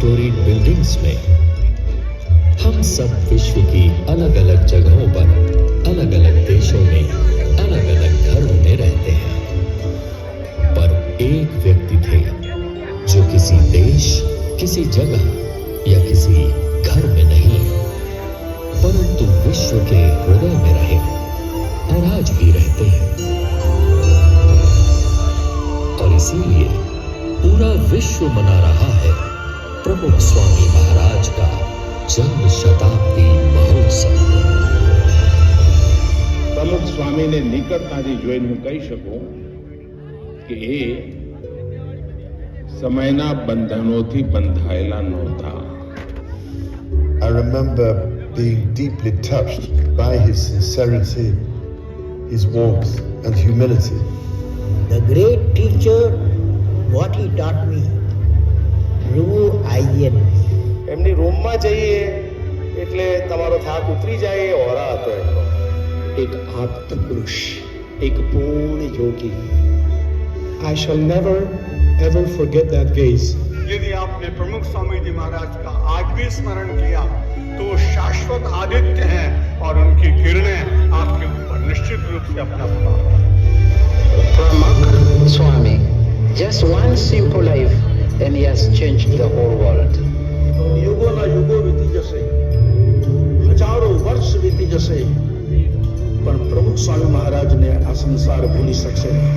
Storeyed buildings में। हम सब विश्व की अलग अलग जगहों पर, अलग अलग देशों में, अलग अलग घरों में रहते हैं, पर एक व्यक्ति थे जो किसी देश, किसी जगह या किसी घर में नहीं, परंतु विश्व के हृदय में रहे और आज भी रहते हैं। और इसीलिए पूरा विश्व मना रहा है प्रमुख स्वामी महाराज का जन्म शताब्दी महोत्सव। પ્રમુખ સ્વામીને નિકટતાથી જોઈને હું કહી શકું કે એ સમયના બંધનોથી બંધાયેલા નહોતા. I remember being deeply touched by his sincerity, his warmth and humility. The great teacher, what he taught me, true IN. એમની રૂમમાં જઈએ એટલે તમારો થાક ઉતરી જાય એ ઓરા હતો એમનો. एक आप्त पुरुष, एक पूर्ण योगी. I shall never ever forget that gaze. यदि आपने प्रमुख स्वामी जी महाराज का आज भी स्मरण किया तो वो शाश्वत आदित्य हैं और उनकी किरणें आपके ऊपर निश्चित रूप से अपना प्रभाव. Pramukh Swami, just one simple life and he has changed the whole world. યુગોના યુગો વીતી જશે, હજારો વર્ષ વીતી જશે, પણ પ્રમુખ સ્વામી મહારાજને આ સંસાર ભૂલી શકશે નહીં.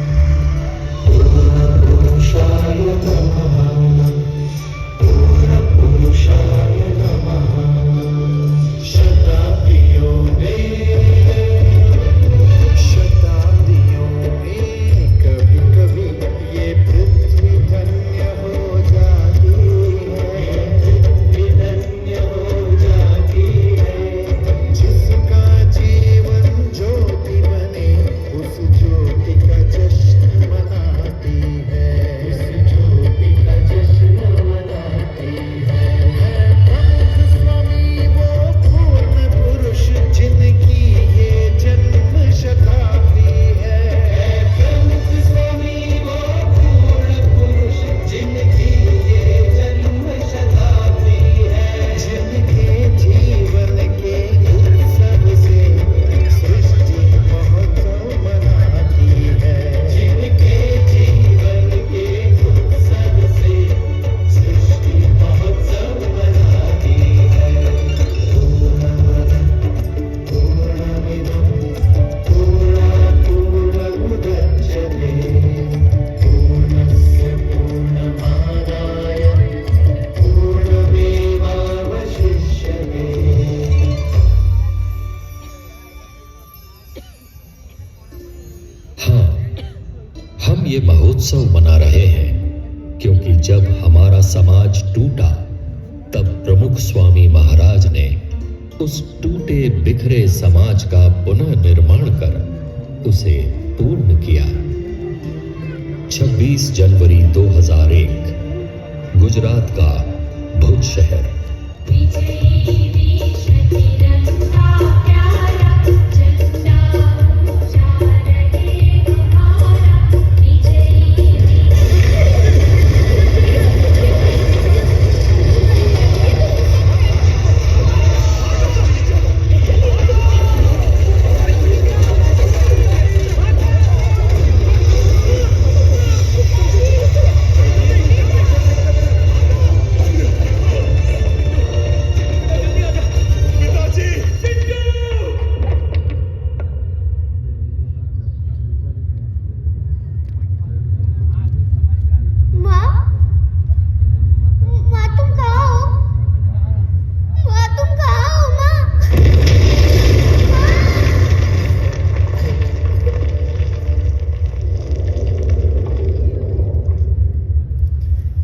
ये महोत्सव मना रहे हैं क्योंकि जब हमारा समाज टूटा तब प्रमुख स्वामी महाराज ने उस टूटे बिखरे समाज का पुनः निर्माण कर उसे पूर्ण किया। 26 जनवरी 2001 गुजरात का भुज शहर।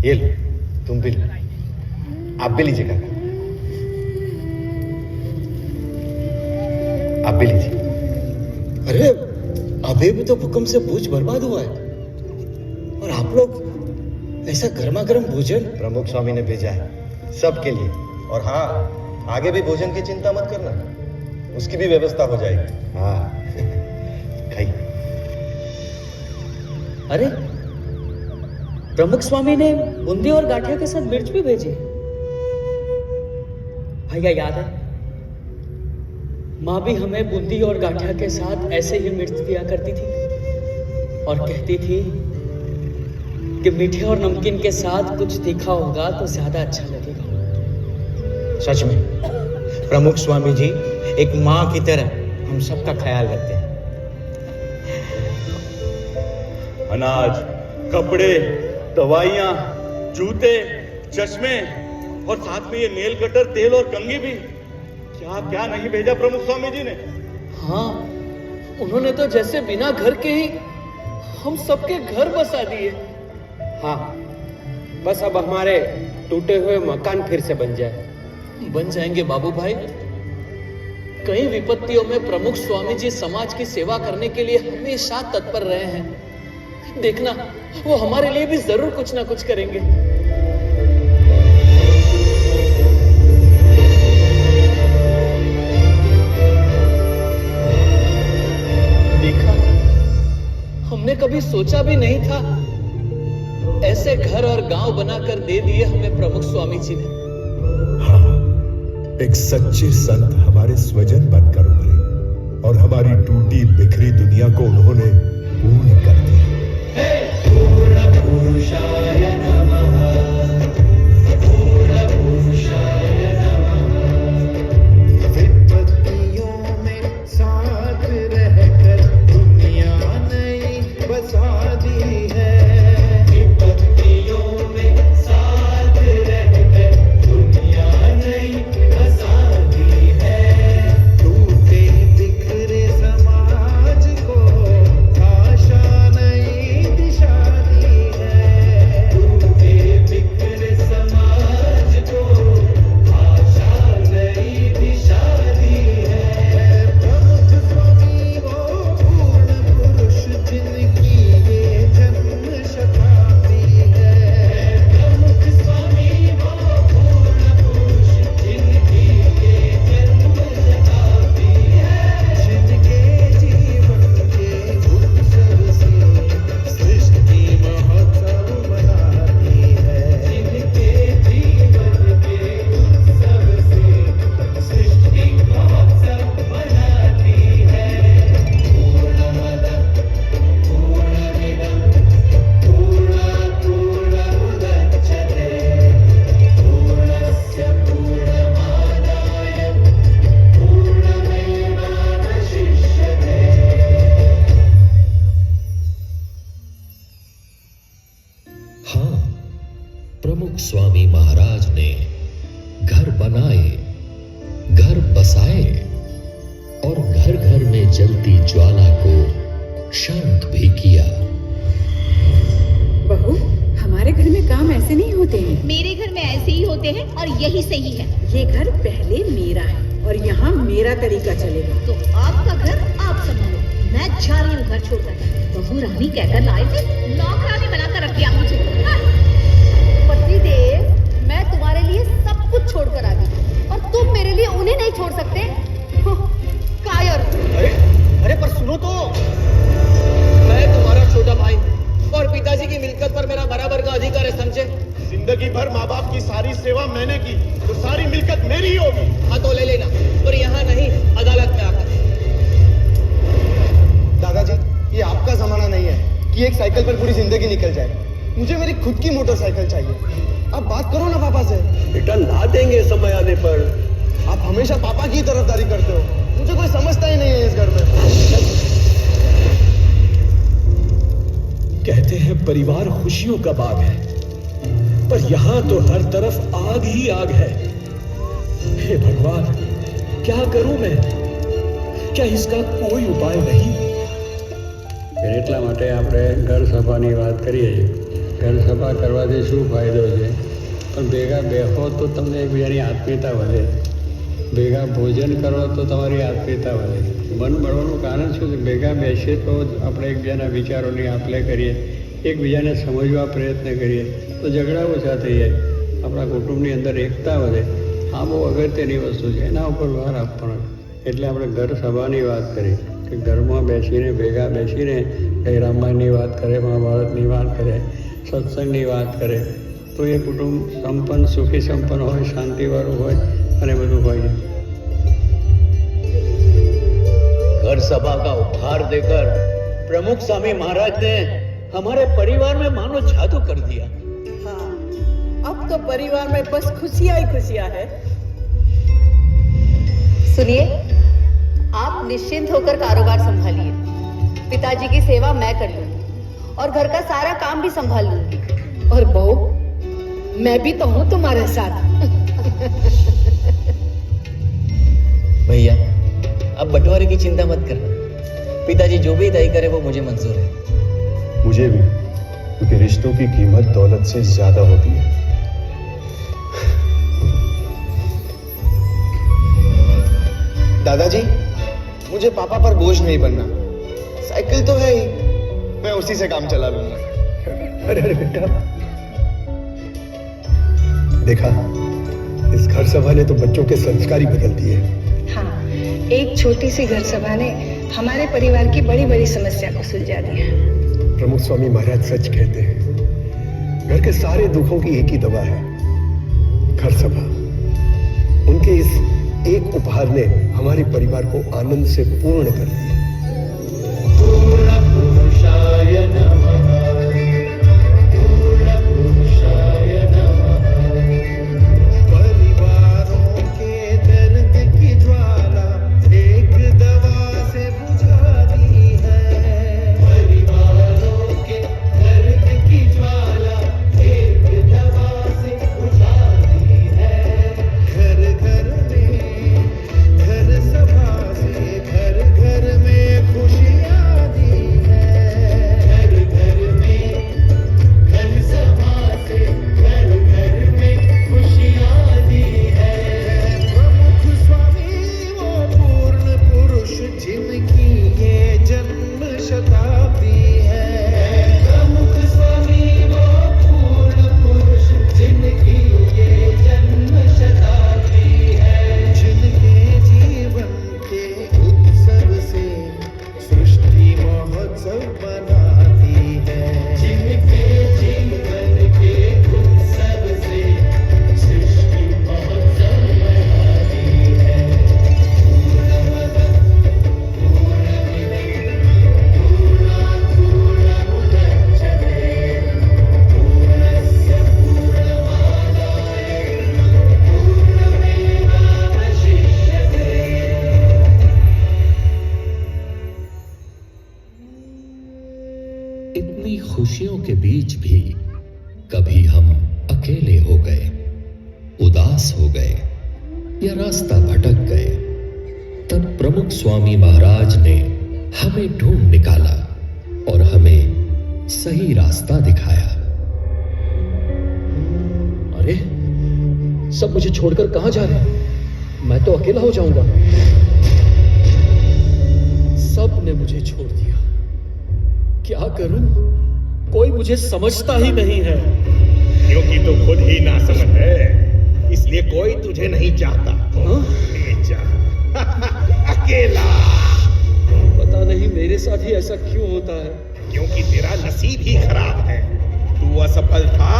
ये लो, तुम भी लो, आप भी लीजिए काका, आप भी लीजिए। अरे अभी भी तो भूकंप से भुज बर्बाद हुआ है और आप लोग ऐसा गर्मा गर्म भोजन। प्रमुख स्वामी ने भेजा है सबके लिए, और हाँ, आगे भी भोजन की चिंता मत करना, उसकी भी व्यवस्था हो जाएगी। हाँ खाइए। अरे प्रमुख स्वामी ने बूंदी और गाठिया के साथ मिर्च भी भेजी। भैया याद है, माँ भी हमें बूंदी और गाठिया के साथ ऐसे ही मिर्च दिया करती थी और कहती थी कि मीठे और नमकीन के साथ कुछ तीखा होगा तो ज्यादा अच्छा लगेगा। सच में प्रमुख स्वामी जी एक माँ की तरह हम सबका ख्याल रखते हैं। अनाज, कपड़े, दवाइयाँ, जूते, चश्मे और साथ में ये नेल कटर, तेल और कंघी भी। क्या क्या नहीं भेजा प्रमुख स्वामी जी ने। हाँ, उन्होंने तो जैसे बिना घर के ही हम सबके घर बसा दिए। हाँ, बस अब हमारे टूटे हुए मकान फिर से बन जाए। बन जाएंगे बाबू भाई। कई विपत्तियों में प्रमुख स्वामी जी समाज की सेवा करने के लिए हमेशा तत्पर रहे हैं। देखना, वो हमारे लिए भी जरूर कुछ ना कुछ करेंगे। देखा, हमने कभी सोचा भी नहीं था ऐसे घर और गांव बनाकर दे दिए हमें प्रमुख स्वामी जी ने। हाँ, एक सच्चे संत हमारे स्वजन बनकर उभरे और हमारी टूटी बिखरी दुनिया को उन्होंने पूर्ण कर दिया। विपत्तियों में साथ रहकर दुनिया नई बसा दी है। विपत्तियों में साथ रहकर दुनिया नई बसा दी है। टूटे बिखरे समाज को आशा नई दिशा दी है। टूटे बिखरे समाज को आशा नई दिशा दी है। प्रमुख स्वामी वो पूर्ण पुरुष जिनकी ये जन्म शताब्दी है। प्रमुख स्वामी वो पूर्ण पुरुष जिनकी ये जन्म शताब्दी है। जिनके जीवन के उत्सव से सृष्टि महोत्सव मनाती है। जिनके जीवन के उत्सव से सृष्टि महोत्सव मनाती है। पूर्णमद पूर्णमिदं पूर्णात् पूर्णमुदच्यते पूर्णस्य पूर्णमादाय पूर्णमेवावशिष्यते। हाँ, प्रमुख स्वामी महाराज ने घर बनाए, घर बसाए और घर घर में जलती ज्वाला को शांत भी किया। बहू, हमारे घर में काम ऐसे नहीं होते हैं। मेरे घर में ऐसे ही होते हैं और यही सही है। ये घर पहले मेरा है और यहाँ मेरा तरीका चलेगा। तो आपका घर आप संभालो, मैं जा रही हूँ घर छोड़कर। बहू रानी कहकर लाए थे, नौकरानी बनाकर रख दिया मुझे। पतिदेव, मैं तुम्हारे लिए सब कुछ छोड़कर आ गई और तुम मेरे लिए उन्हें नहीं छोड़ सकते। कायर। अरे पर सुनो तो, मैं तुम्हारा छोटा भाई और पिताजी की मिल्कियत पर मेरा बराबर का अधिकार है, समझे? जिंदगी भर माँ बाप की सारी सेवा मैंने की तो सारी मिल्कियत मेरी ही होगी। हाँ तो ले लेना, पर यहाँ नहीं, अदालत में आकर। दादाजी, ये आपका जमाना नहीं है कि एक साइकिल पर पूरी जिंदगी निकल जाए। मुझे मेरी खुद की मोटरसाइकिल चाहिए। आप बात करो ना पापा से। बेटा ला देंगे समय आने पर। आप हमेशा पापा की तरफदारी करते हो, मुझे कोई समझता ही नहीं है इस घर में। कहते हैं परिवार खुशियों का बाग है, पर यहाँ तो हर तरफ आग ही आग है। हे भगवान, क्या करूं मैं? क्या इसका कोई उपाय नहीं? એટલા માટે આપણે ઘર સભાની વાત કરીએ છીએ। ઘર સભા કરવાથી શું ફાયદો છે? પણ ભેગા બેસો તો તમને એકબીજાની આત્મીયતા વધે, ભેગા ભોજન કરો તો તમારી આત્મીયતા વધે। મન મળવાનું કારણ શું છે? ભેગા બેસીએ તો આપણે એકબીજાના વિચારોની આપ-લે કરીએ, એકબીજાને સમજવા પ્રયત્ન કરીએ તો ઝઘડા ઓછા થઈ જાય, આપણા કુટુંબની અંદર એકતા વધે। આ બહુ અગત્યની વસ્તુ છે, એના ઉપર ભાર આપવાનો। એટલે આપણે ઘર સભાની વાત કરી કે ઘરમાં બેસીને ભેગા બેસીને કંઈ રામાયણની વાત કરે, મહાભારતની વાત કરે, સત્સંગની વાત કરે તો એ કુટુંબ સંપન્ન, સુખી સંપન્ન હોય, શાંતિવાળું હોય। અને બધું હોય છે. घर सभा का उपहार देकर प्रमुख स्वामी महाराज ने हमारे परिवार में मानो जादू कर दिया. हाँ, अब तो परिवार में बस खुशियां ही खुशियां है. सुनिए, आप निश्चिंत होकर कारोबार संभालिए. पिताजी की सेवा मैं कर लूंगी और घर का सारा काम भी संभाल लूंगी. और बहू, मैं भी तो हूँ तुम्हारे साथ. भैया, अब बंटवारे की चिंता मत करना. पिताजी जो भी तय करे वो मुझे मंजूर है. मुझे भी, क्योंकि रिश्तों की कीमत दौलत से ज्यादा होती है. दादाजी, मुझे पापा पर बोझ नहीं बनना. साइकिल तो है ही, मैं उसी से काम चला लूंगा. अरे अरे बेटा, देखा, इस घर सभा ने तो बच्चों के संस्कार ही बदल दिए. हाँ, एक छोटी सी घर सभा ने हमारे परिवार की बड़ी बड़ी समस्या को सुलझा दिया. प्रमुख स्वामी महाराज सच कहते हैं, घर के सारे दुखों की एक ही दवा है, घर सभा. उनके इस एक उपहार ने हमारे परिवार को आनंद से पूर्ण कर दिया. पूर्ण पुरुषाय नमः. पूर्ण पुरुषाय नमः. परिवारों के दर्द की ज्वाला एक दवा से बुझा दी है. परिवारों के दर्द की ज्वाला एक दवा से बुझा दी है. घर घर में, घर सभा से घर घर में खुशियाँ दी है. घर घर में, घर सभा से घर घर में खुशियाँ दी है. प्रमुख स्वामी वो पूर्ण पुरुष जिनकी ये जन्म शताब्दी है. प्रमुख स्वामी वो पूर्ण पुरुष जिनकी ये जन्म शताब्दी है. जिनके जीवन के उत्सव से सृष्टि महोत्सव मनाती है. जिनके जीवन के उत्सव से सृष्टि महोत्सव मनाती है. पूर्णात् पूर्णमुदच्यते. पूर्णस्य पूर्णमादाय पूर्णमेवावशिष्यते. इतनी खुशियों के बीच भी कभी हम अकेले हो गए, उदास हो गए या रास्ता भटक गए, तब प्रमुख स्वामी महाराज ने हमें ढूंढ निकाला और हमें सही रास्ता दिखाया. अरे, सब मुझे छोड़कर कहां जा रहे हैं? मैं तो अकेला हो जाऊंगा. सब ने मुझे छोड़ दिया. क्या करूं? कोई मुझे समझता ही नहीं है. क्योंकि तो खुद ही ना समझ है, इसलिए कोई तुझे नहीं चाहता. ले जा. अकेला. पता नहीं मेरे साथ ही ऐसा क्यों होता है. क्योंकि तेरा नसीब ही खराब है. तू असफल था,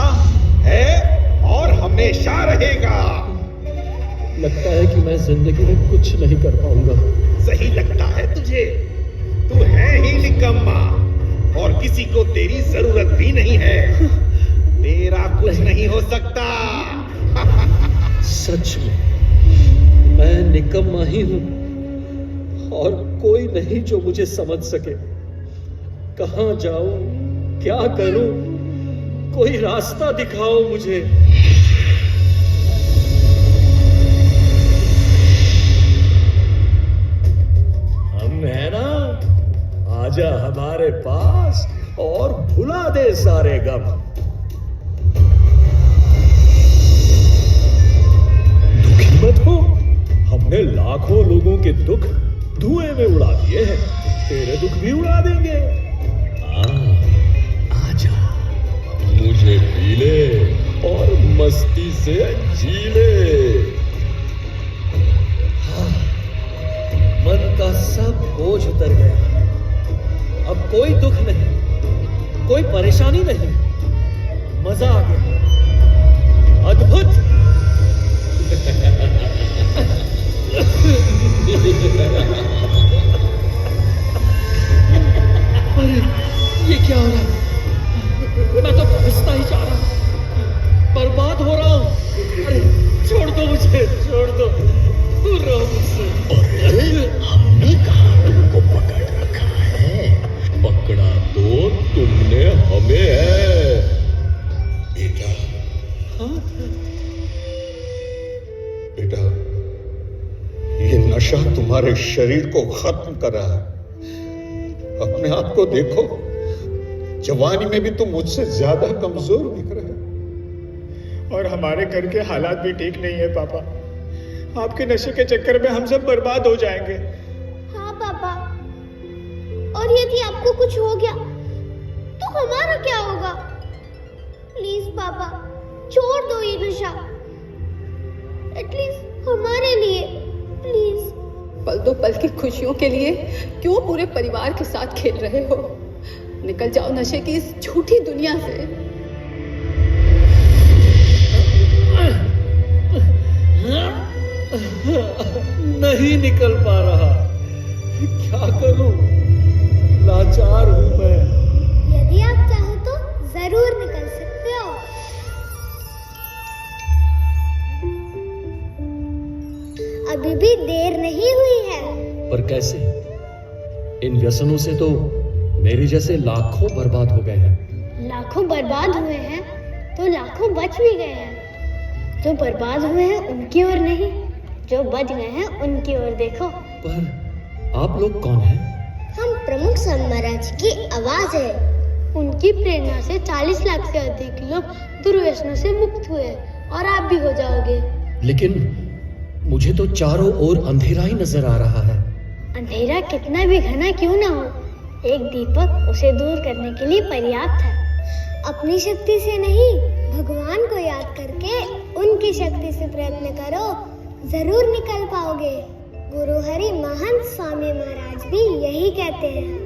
है और हमेशा रहेगा. लगता है कि मैं जिंदगी में कुछ नहीं कर पाऊंगा. सही लगता है तुझे? तू है ही निकम्मा और किसी को तेरी जरूरत भी नहीं है. तेरा कुछ नहीं हो सकता. सच में मैं निकम्मा ही हूं और कोई नहीं जो मुझे समझ सके. कहां जाऊं, क्या करूं? कोई रास्ता दिखाओ मुझे. हम है ना, आजा हमारे पास और भुला दे सारे गम. दुखी मत हो, हमने लाखों लोगों के दुख धुएं में उड़ा दिए हैं. तेरे दुख भी उड़ा देंगे. आजा, मुझे पी ले और मस्ती से जी ले. हाँ, मन का सब बोझ उतर गया. अब कोई दुख नहीं, कोई परेशानी नहीं. मजा आ गया. अद्भुत. नशा तुम्हारे शरीर को खत्म कर रहा है। अपने आप को देखो, जवानी में भी तुम मुझसे ज्यादा कमजोर दिख रहे हो। और हमारे घर के हालात भी ठीक नहीं है पापा। आपके नशे के चक्कर में हम सब बर्बाद हो जाएंगे। हाँ पापा, और यदि आपको कुछ हो गया तो हमारा क्या होगा? प्लीज पापा, छोड़ दो ये नशा, एटलीस्ट हमारे लिए, प्लीज। पल दो पल की खुशियों के लिए क्यों पूरे परिवार के साथ खेल रहे हो? निकल जाओ नशे की इस झूठी दुनिया से। नहीं निकल पा रहा, क्या करूं? लाचार हूं मैं। यदि आप चाहो तो जरूर निकल सकते हो। अभी भी देर नहीं हुई है। पर कैसे? इन व्यसनों से तो मेरे जैसे लाखों बर्बाद हो गए हैं। लाखों बर्बाद हुए हैं तो लाखों बच भी गए हैं। जो बर्बाद हुए हैं उनकी ओर नहीं, जो बच गए हैं उनकी ओर देखो। पर आप लोग कौन हैं? हम प्रमुख स्वामी महाराज की आवाज है। उनकी प्रेरणा से 40 लाख से अधिक लोग दुर्व्यसनों से मुक्त हुए और आप भी हो जाओगे। लेकिन मुझे तो चारों ओर अंधेरा ही नजर आ रहा है। अंधेरा कितना भी घना क्यों ना हो, एक दीपक उसे दूर करने के लिए पर्याप्त है। अपनी शक्ति से नहीं, भगवान को याद करके उनकी शक्ति से प्रयत्न करो, जरूर निकल पाओगे। गुरु हरि महंत स्वामी महाराज भी यही कहते हैं।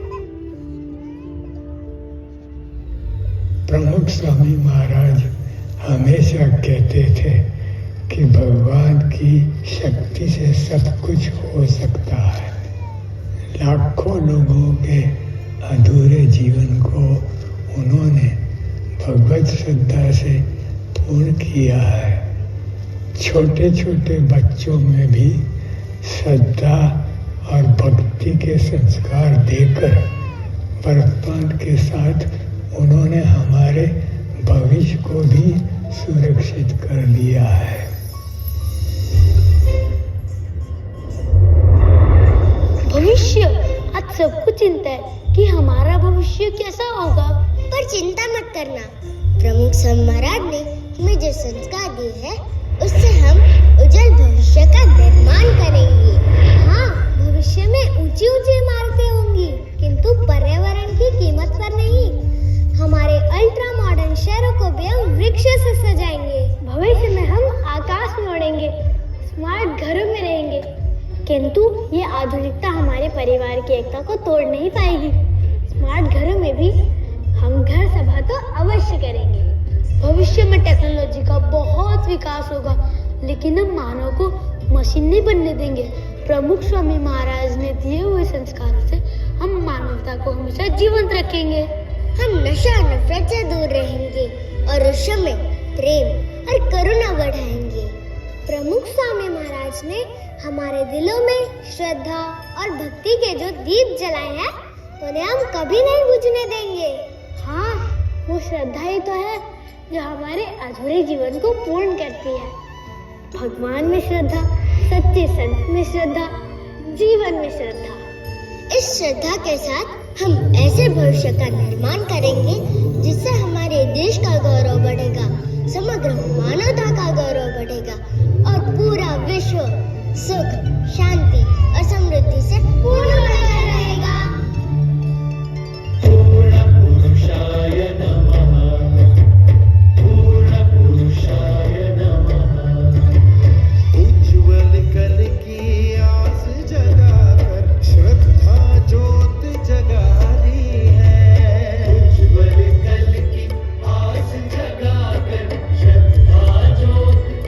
प्रमुख स्वामी महाराज हमेशा कहते थे कि भगवान की शक्ति से सब कुछ हो सकता है। लाखों लोगों के अधूरे जीवन को उन्होंने भगवत श्रद्धा से पूर्ण किया है। छोटे छोटे बच्चों में भी श्रद्धा और भक्ति के संस्कार देकर वर्तमान के साथ उन्होंने हमारे भविष्य को भी सुरक्षित कर दिया है। भविष्य, आज सबको चिंता है कि हमारा भविष्य कैसा होगा। पर चिंता मत करना, प्रमुख स्वामी महाराज ने हमें जो संस्कार दिए हैं उससे हम उज्जवल भविष्य का निर्माण करेंगे। हाँ, भविष्य में ऊंची ऊंची इमारतें होंगी, किंतु पर्यावरण की कीमत पर नहीं। हमारे अल्ट्रा मॉडर्न शहरों को भी हम वृक्षों से सजाएंगे। भविष्य में हम आकाश में उड़ेंगे, स्मार्ट घरों में रहेंगे, किंतु ये आधुनिकता हमारे परिवार की एकता को तोड़ नहीं पाएगी। स्मार्ट घरों में भी हम घर सभा तो अवश्य करेंगे। भविष्य में टेक्नोलॉजी का बहुत विकास होगा, लेकिन हम मानव को मशीन नहीं बनने देंगे। प्रमुख स्वामी महाराज ने दिए हुए संस्कारों से हम मानवता को हमेशा जीवंत रखेंगे। हम नशा नफरत से दूर रहेंगे और उस समय प्रेम और करुणा बढ़ाएंगे। प्रमुख स्वामी महाराज ने हमारे दिलों में श्रद्धा और भक्ति के जो दीप जलाए हैं उन्हें हम कभी नहीं बुझने देंगे। हाँ, वो श्रद्धा ही तो है जो हमारे अधूरे जीवन को पूर्ण करती है। भगवान में श्रद्धा, सच्चे संत में श्रद्धा, जीवन में श्रद्धा। इस श्रद्धा के साथ हम ऐसे भविष्य का निर्माण करेंगे जिससे हमारे देश का गौरव बढ़ेगा, समग्र मानवता का गौरव बढ़ेगा और पूरा विश्व सुख, शांति और समृद्धि से पूर्ण बना रहेगा। पूर्ण पुरुषाय नमः, पूर्ण पुरुषाय नमः। उज्ज्वल कल की आस जगाकर श्रद्धा ज्योत जगा रही है। उज्ज्वल कल की आस जगाकर श्रद्धा ज्योत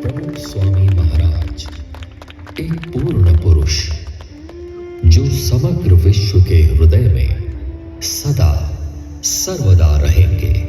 प्रमुख स्वामी महाराज एक पूर्ण पुरुष जो समग्र विश्व के हृदय में सदा सर्वदा रहेंगे।